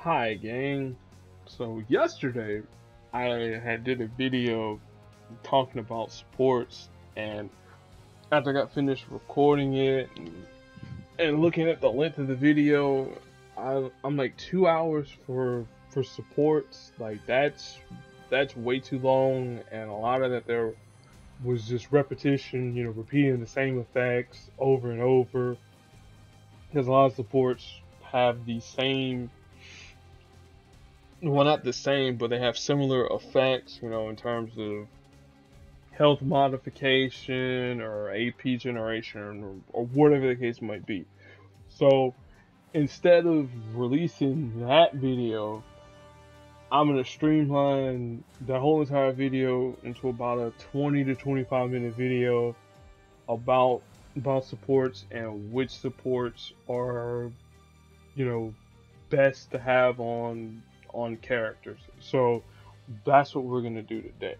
Hi gang. So yesterday I had did a video talking about sports, and after I got finished recording it and looking at the length of the video, I'm like 2 hours for supports. Like that's way too long, and a lot of that there was just repetition, repeating the same effects over and over, because a lot of supports have the same, well, not the same, but they have similar effects, in terms of health modification or AP generation or whatever the case might be. So instead of releasing that video, I'm going to streamline the whole entire video into about a 20 to 25-minute video about supports and which supports are, you know, best to have on characters. So that's what we're gonna do today.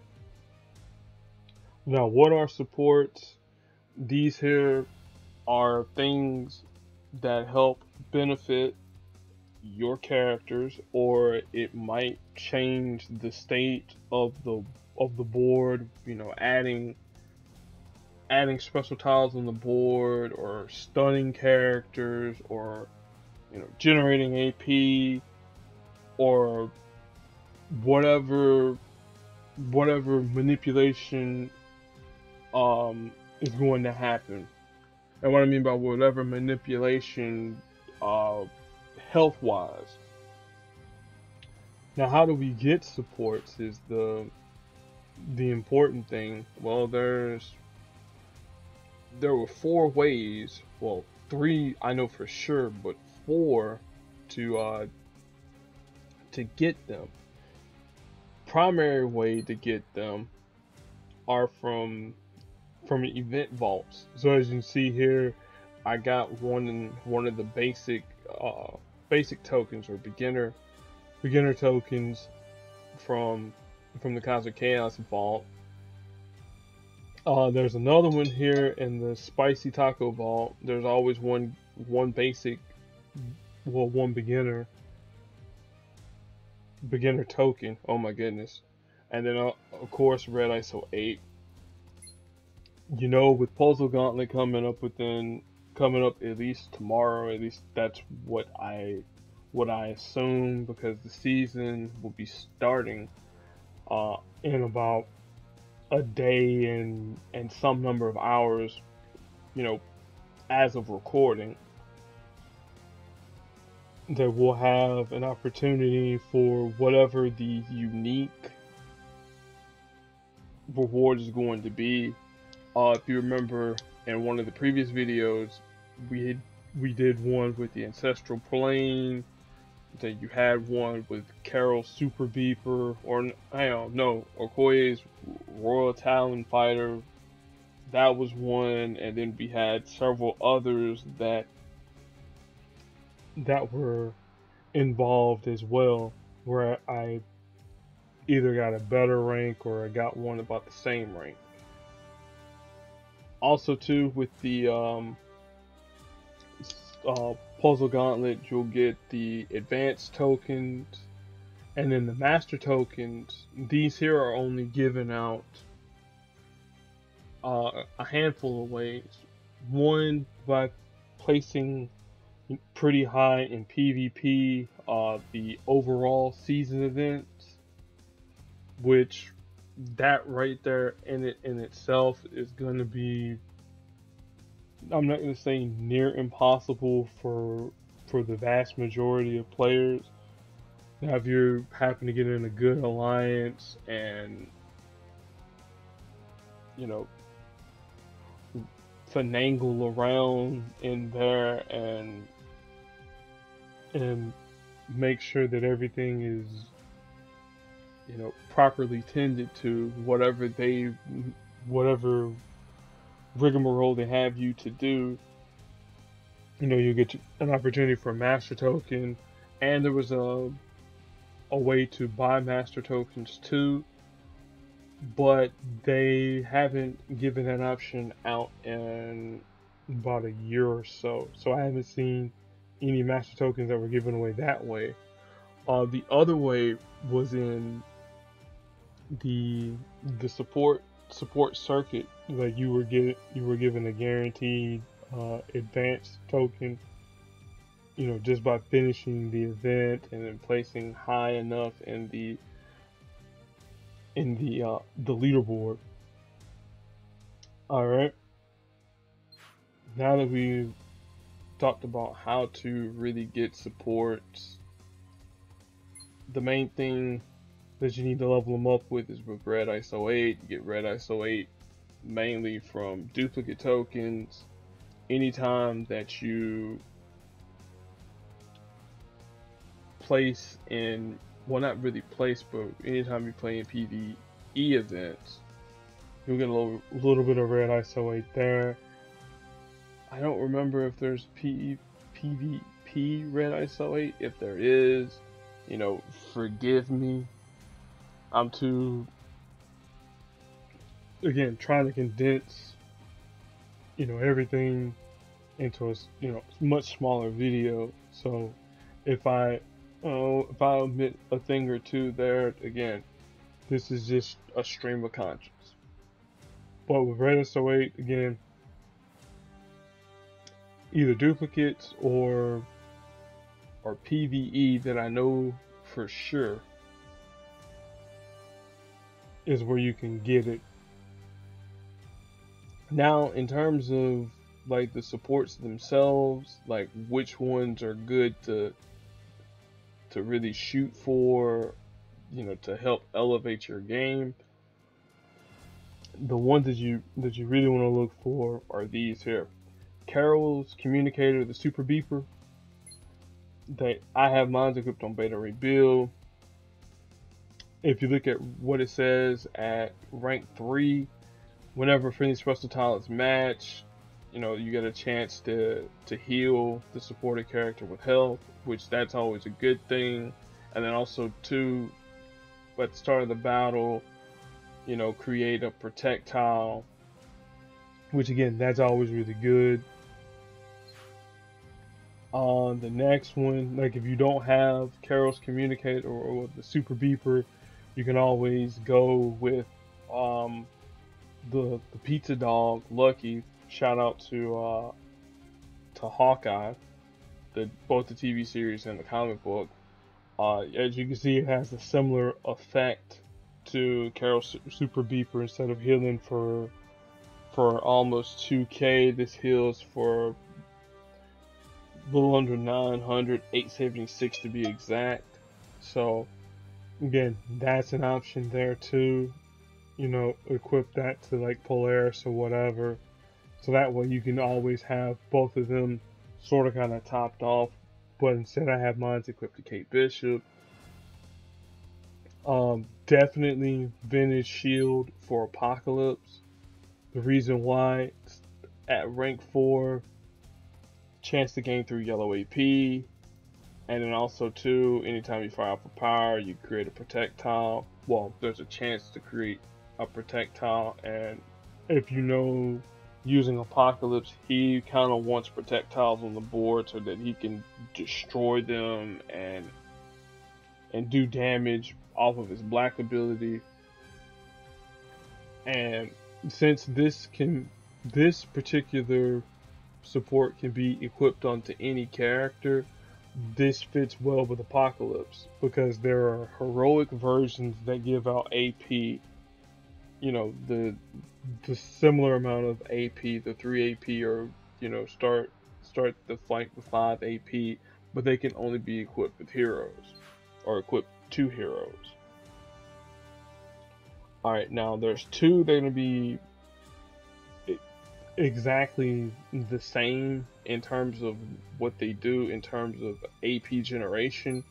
Now, what are supports? These here are things that help benefit your characters, or it might change the state of the board. Adding special tiles on the board, or stunning characters, or generating AP, or whatever manipulation is going to happen. And what I mean by whatever manipulation, health wise. Now, how do we get supports is the important thing. Well, there were four ways. Well, three I know for sure, but four to get them. Primary way to get them are from event vaults. So as you can see here, I got one of the basic tokens, or beginner tokens from the Cosmic Chaos vault. There's another one here in the Spicy Taco vault. There's always one basic, well, one beginner token. Oh my goodness. And then of course Red ISO 8. With Puzzle Gauntlet coming up at least tomorrow. At least that's what I assume, because the season will be starting in about a day and some number of hours, as of recording. That we'll have an opportunity for whatever the unique reward is going to be. If you remember, in one of the previous videos, we did one with the Ancestral Plane. Then you had one with Carol's Super Beeper, or I don't know, Okoye's Royal Talon Fighter. That was one, and then we had several others that were involved as well, where I either got a better rank or I got one about the same rank. Also, too, with the Puzzle Gauntlet, you'll get the advanced tokens, and then the master tokens. These here are only given out a handful of ways. One, by placing pretty high in PvP, the overall season events, which that right there in itself is going to be, I'm not going to say near impossible for the vast majority of players. Now, if you happen to get in a good alliance and finagle around in there and make sure that everything is properly tended to, whatever rigmarole they have you to do, you get an opportunity for a master token. And there was a way to buy master tokens too, but they haven't given that option out in about a year or so. So I haven't seen any master tokens that were given away that way. The other way was in the support circuit. Like you were given a guaranteed advanced token, you know, just by finishing the event and then placing high enough in the leaderboard. All right. Now that we've talked about how to really get supports, the main thing that you need to level them up with is with Red ISO 8. You get Red ISO 8 mainly from duplicate tokens. Anytime that you place in, well, not really place, but anytime you play in PvE events, you'll get a little bit of Red ISO 8 there. I don't remember if there's PvP Red ISO 8. If there is, you know, forgive me. I'm too, again, trying to condense, you know, everything into a, you know, much smaller video. So if I omit a thing or two there, again, this is just a stream of conscience. But with Red ISO 8, again, either duplicates or PvE that I know for sure is where you can get it. Now, in terms of like the supports themselves, like which ones are good to really shoot for, you know, to help elevate your game, the ones that you really want to look for are these here. Carol's Communicator, the Super Beeper. I have mine equipped on beta rebuild. If you look at what it says at rank 3, whenever friendly special tile is matched, you know, you get a chance to heal the supported character with health, which that's always a good thing. And then also too, at the start of the battle, you know, create a protect tile, which again, that's always really good. On the next one, like if you don't have Carol's Communicator or the Super Beeper, you can always go with the Pizza Dog Lucky. Shout out to Hawkeye, both the TV series and the comic book. As you can see, it has a similar effect to Carol's Super Beeper. Instead of healing for almost 2k, this heals for a little under 900, 876 to be exact. So again, that's an option there too. You know, equip that to like Polaris or whatever, so that way you can always have both of them sort of kind of topped off. But instead, I have mine equipped to Kate Bishop. Definitely Vintage Shield for Apocalypse. The reason why, it's at rank 4, chance to gain 3 yellow AP, and then also too, anytime you fire off a power, you create a projectile. Well, there's a chance to create a projectile, and if you know, using Apocalypse, he kind of wants projectiles on the board so that he can destroy them and do damage off of his black ability. And since this particular support can be equipped onto any character, this fits well with Apocalypse, because there are heroic versions that give out AP. You know, the similar amount of AP, the 3 AP, or, you know, start the fight with 5 AP, but they can only be equipped with heroes, or equipped to heroes. Alright, now there's 2 that are going to be exactly the same in terms of what they do in terms of AP generation.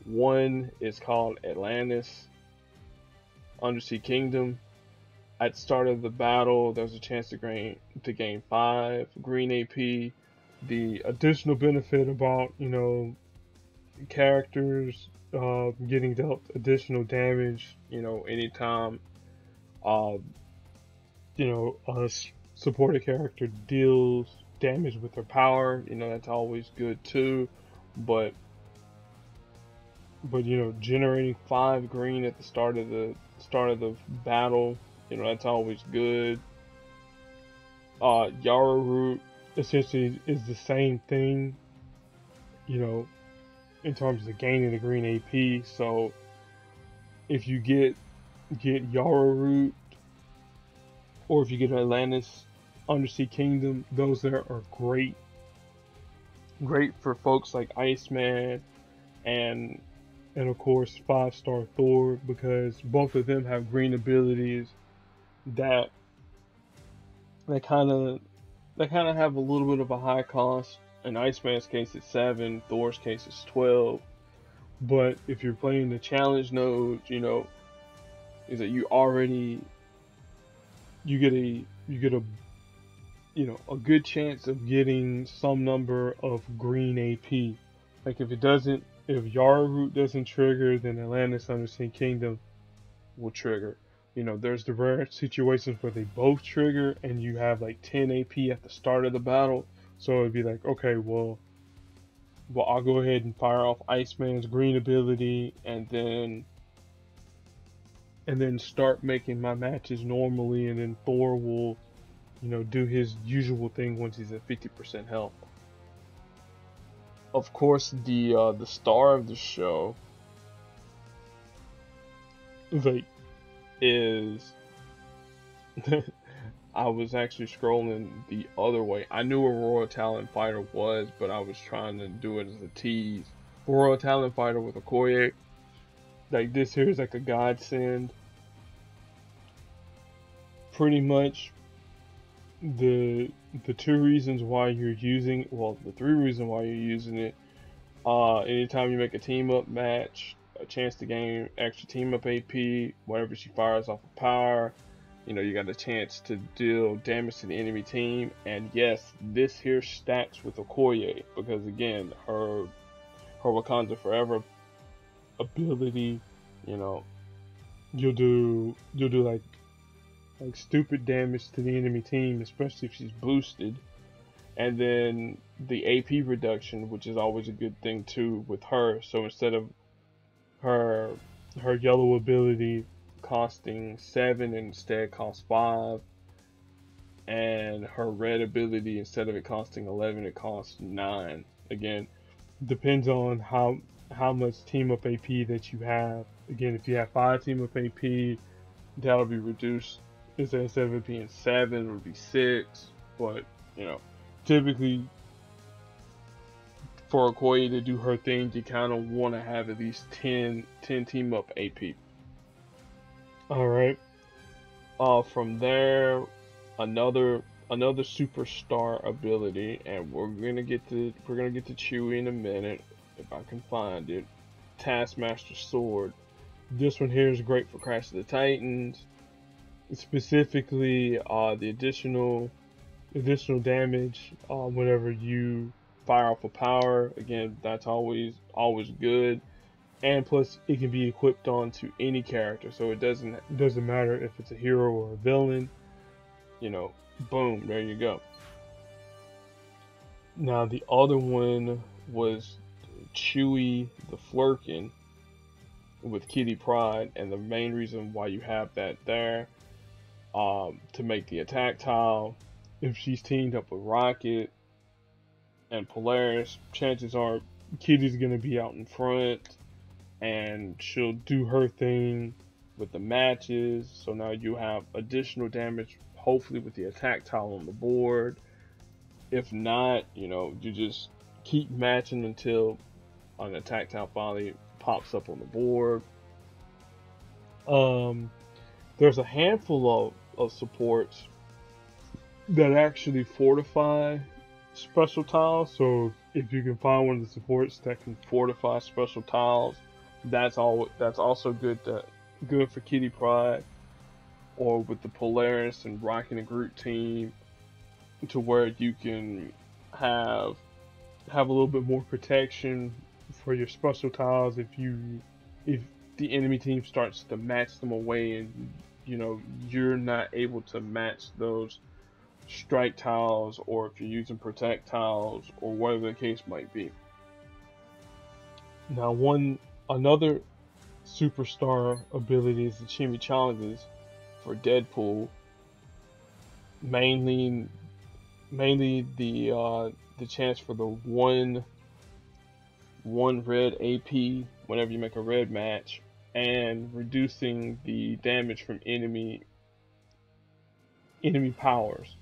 One is called Atlantis, Undersea Kingdom. At the start of the battle, there's a chance to gain 5 green AP. The additional benefit about, you know, characters getting dealt additional damage, you know, anytime you know, a supported character deals damage with their power, you know, that's always good too. But but you know, generating 5 green at the start of the battle, you know, that's always good. Yarrow root essentially is the same thing, you know, in terms of gaining the green AP. So if you get Yarrow root, or if you get Atlantis Undersea Kingdom, those there are great for folks like Iceman and of course 5-star Thor, because both of them have green abilities that that kind of have a little bit of a high cost. In Iceman's case, it's 7. Thor's case, it's 12. But if you're playing the challenge node, you know, is that you get a you know, a good chance of getting some number of green AP. Like if Yarrow Root doesn't trigger, then Atlantis Undersea Kingdom will trigger. You know, there's the rare situations where they both trigger and you have like 10 AP at the start of the battle. So it'd be like, okay, well I'll go ahead and fire off Iceman's green ability and then start making my matches normally, and then Thor will, you know, do his usual thing once he's at 50% health. Of course, the star of the show, like, is I was actually scrolling the other way. I knew a Royal Talent Fighter was, but I was trying to do it as a tease. Royal Talent Fighter with a Okoye, like this here is like a godsend. Pretty much the 2 reasons why you're using, well, the 3 reasons why you're using it. Anytime you make a team up match, a chance to gain extra team up AP. Whenever she fires off a power, you know, you got a chance to deal damage to the enemy team. And yes, this here stacks with Okoye, because again, her Wakanda Forever ability, you know, you'll do like stupid damage to the enemy team, especially if she's boosted. And then the AP reduction, which is always a good thing too with her. So instead of her yellow ability costing 7, instead costs 5, and her red ability, instead of it costing 11, it costs 9. Again, depends on how much team up AP that you have. Again, if you have 5 team up AP, that'll be reduced. Instead of it being 7, it would be 6. But you know, typically for Okoye to do her thing, you kind of want to have at least 10 team up AP. All right. From there, another superstar ability, and we're gonna get to Chewie in a minute if I can find it. Taskmaster Sword. This one here is great for Crash of the Titans. Specifically, the additional damage whenever you fire off a power. Again, that's always good. And plus, it can be equipped onto any character, so it doesn't matter if it's a hero or a villain. You know, boom, there you go. Now the other one was Chewie the Flurkin with Kitty Pryde, and the main reason why you have that there, to make the attack tile. If she's teamed up with Rocket and Polaris, chances are Kitty's gonna be out in front, and she'll do her thing with the matches. So now you have additional damage, hopefully with the attack tile on the board. If not, you know, you just keep matching until an attack tile finally pops up on the board. There's a handful of supports that actually fortify special tiles. So if you can find one of the supports that can fortify special tiles, that's also good for Kitty Pryde, or with the Polaris and Rocket and Groot team, to where you can have a little bit more protection for your special tiles if the enemy team starts to match them away, and you know you're not able to match those strike tiles, or if you're using protect tiles, or whatever the case might be. Now, one Another superstar ability is the chimichangas for Deadpool. Mainly, mainly the chance for the one red AP whenever you make a red match, and reducing the damage from enemy powers,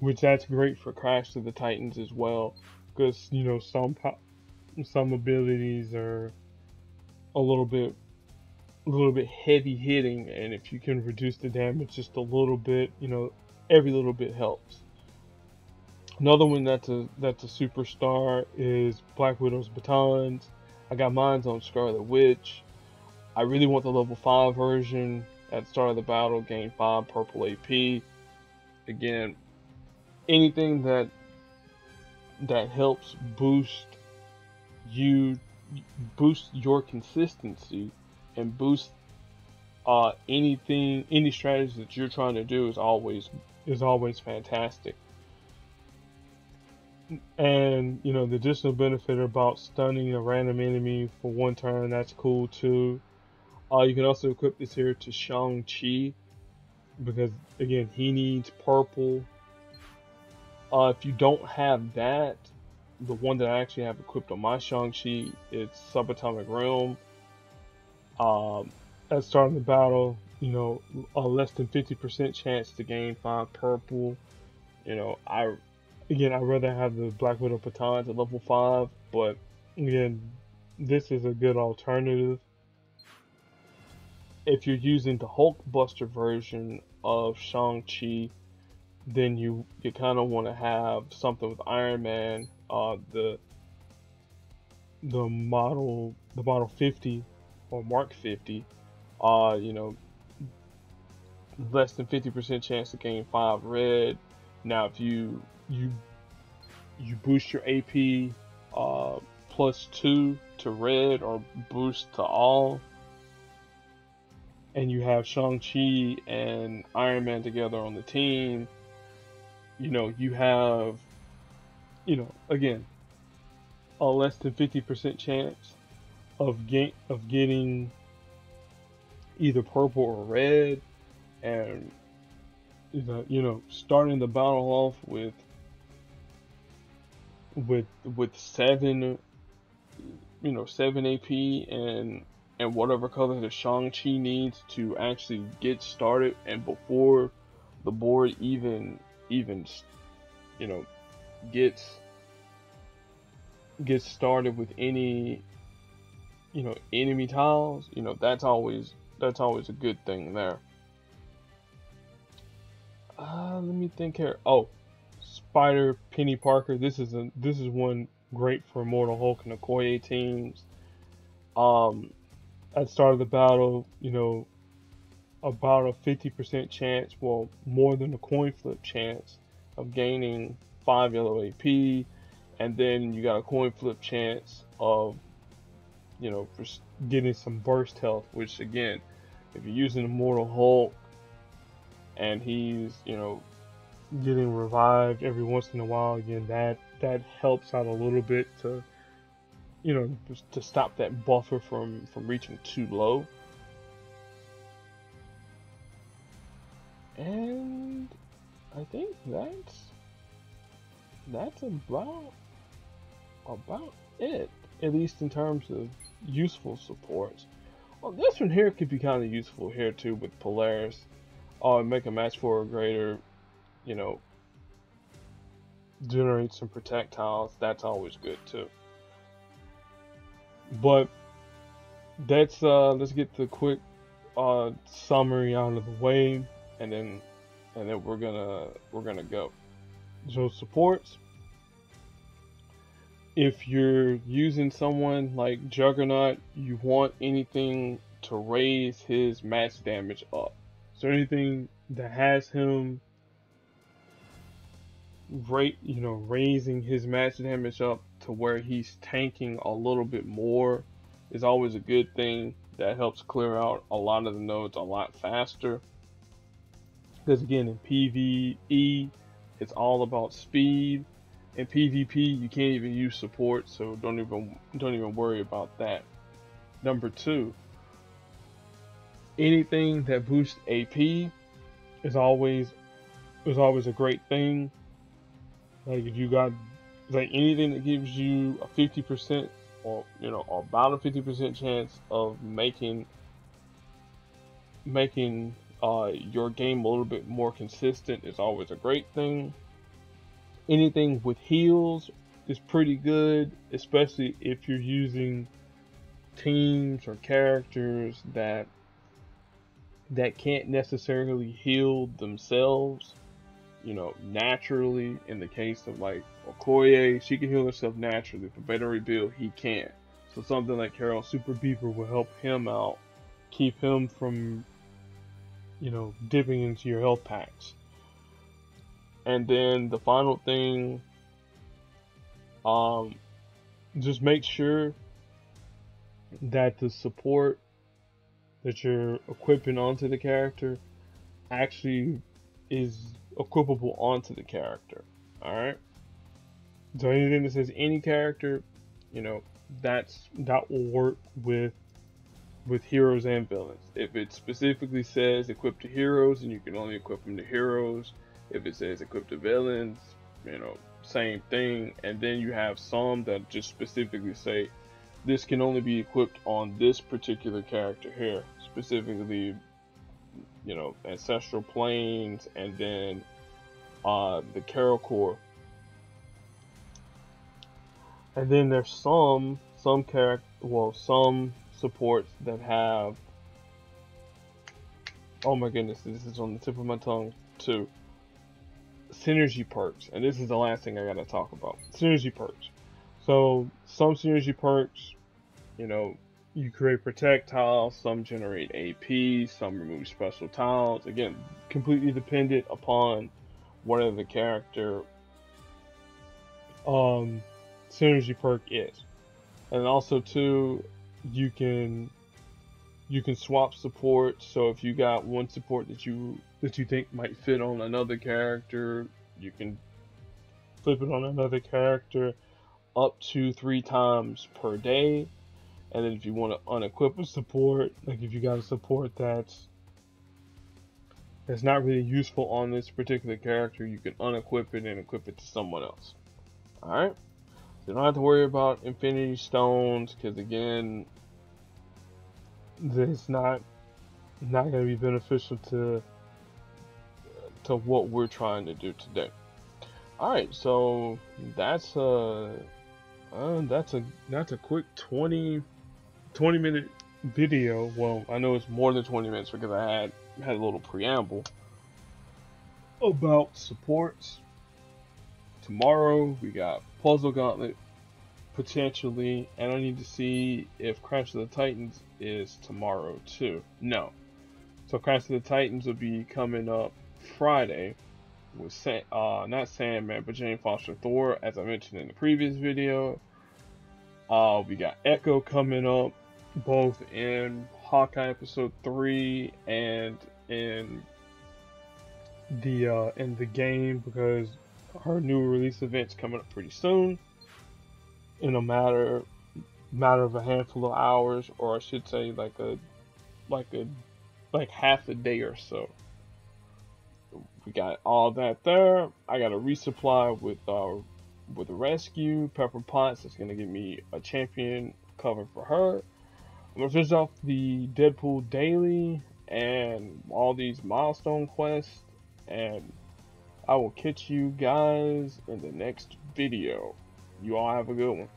which that's great for Crash to the Titans as well, because you know some abilities are a little bit heavy hitting, and if you can reduce the damage just a little bit, you know, every little bit helps. Another one that's a superstar is Black Widow's batons. I got mine on Scarlet Witch. I really want the level 5 version. At the start of the battle, gain 5 purple AP. Again, anything that helps you boost your consistency and boost any strategy that you're trying to do is always fantastic. And you know, the additional benefit about stunning a random enemy for one turn, that's cool too. You can also equip this here to Shang-Chi, because again, he needs purple. If you don't have that, the one that I actually have equipped on my Shang-Chi, it's Subatomic Realm. At the start of the battle, you know, a less than 50% chance to gain 5 purple. You know, I'd rather have the Black Widow batons at level 5, but again, this is a good alternative. If you're using the Hulkbuster version of Shang-Chi, then you kind of want to have something with Iron Man, the model 50 or Mark 50. You know, less than 50% chance to gain 5 red. Now, if you boost your AP +2 to red, or boost to all, and you have Shang-Chi and Iron Man together on the team, you know, you have, you know, again, a less than 50% chance of getting either purple or red, and you know, starting the battle off with 7, you know, 7 AP and whatever color the Shang-Chi needs to actually get started, and before the board even you know gets started with any, you know, enemy tiles, you know, that's always a good thing there. Let me think here. Oh, Spider Penny Parker. This is one great for Immortal Hulk and Okoye teams. At the start of the battle, you know, about a 50% chance, well, more than a coin flip chance of gaining 5 yellow AP, and then you got a coin flip chance of, you know, for getting some burst health, which again, if you're using Immortal Hulk and he's, you know, getting revived every once in a while, again, that helps out a little bit to, you know, to stop that buffer from reaching too low. And I think that's about it, at least in terms of useful supports. Well, this one here could be kind of useful here too with Polaris. Make a match for a greater, you know, generate some projectiles. That's always good too. But let's get the quick summary out of the way, and then we're gonna go. So supports. If you're using someone like Juggernaut, you want anything to raise his match damage up. So anything that has him raising his match damage up to where he's tanking a little bit more is always a good thing. That helps clear out a lot of the nodes a lot faster. Because again, in PvE, it's all about speed. In PvP, you can't even use support, so don't even worry about that. Number two, anything that boosts AP is always a great thing. Like if you got like anything that gives you a 50% or or about a 50% chance of making your game a little bit more consistent is always a great thing. Anything with heals is pretty good, especially if you're using teams or characters that can't necessarily heal themselves, naturally. In the case of like Okoye, she can heal herself naturally. For better rebuild, he can't. So something like Carol Super Beaver will help him out, keep him from, dipping into your health packs. And then the final thing, just make sure that the support that you're equipping onto the character actually is equipable onto the character. Alright? So anything that says any character, that will work with heroes and villains. If it specifically says equip to heroes, then you can only equip them to heroes. If it says equip to villains, same thing. And then you have some that just specifically say this can only be equipped on this particular character here, specifically, Ancestral Planes, and then the Carol Core. And then there's some supports that have, oh my goodness, this is on the tip of my tongue too, synergy perks. And this is the last thing I gotta talk about. Synergy perks. So some synergy perks, you create protect tiles, some generate AP, some remove special tiles. Again, completely dependent upon whatever the character synergy perk is. And also too, you can swap support. So if you got one support that you think might fit on another character, you can flip it on another character up to 3 times per day. And then if you want to unequip a support, like if you got a support that's not really useful on this particular character, you can unequip it and equip it to someone else. Alright? So you don't have to worry about Infinity Stones, because again, it's not going to be beneficial to what we're trying to do today. Alright, so that's a quick 20-minute video. Well, I know it's more than 20 minutes because I had a little preamble about supports. Tomorrow we got Puzzle Gauntlet potentially, and I need to see if Crash of the Titans is tomorrow too. No. So Crash of the Titans will be coming up Friday with not Sandman, but Jane Foster Thor, as I mentioned in the previous video. We got Echo coming up, both in Hawkeye episode 3 and in the game, because her new release event's coming up pretty soon, in a matter of a handful of hours, or I should say like half a day or so. We got all that there. I got a resupply with Rescue Pepper Potts. That's gonna give me a champion cover for her. I'm gonna finish off the Deadpool daily and all these milestone quests, and I will catch you guys in the next video. You all have a good one.